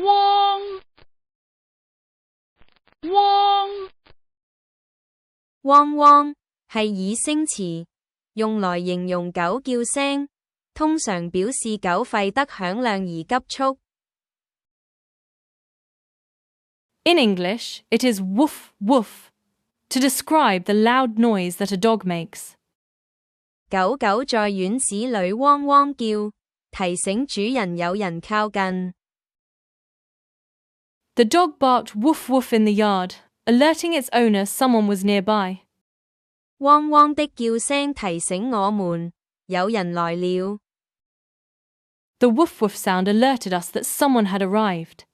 汪汪汪汪係擬聲詞，用來形容狗叫聲，通常表示狗吠得響亮而急促。In English, it is woof woof, to describe the loud noise that a dog makes. 狗狗在院子裏汪汪叫，提醒主人有人靠近。The dog barked woof woof in the yard, alerting its owner someone was nearby. 汪汪的叫聲提醒我們，有人來了。The woof woof sound alerted us that someone had arrived.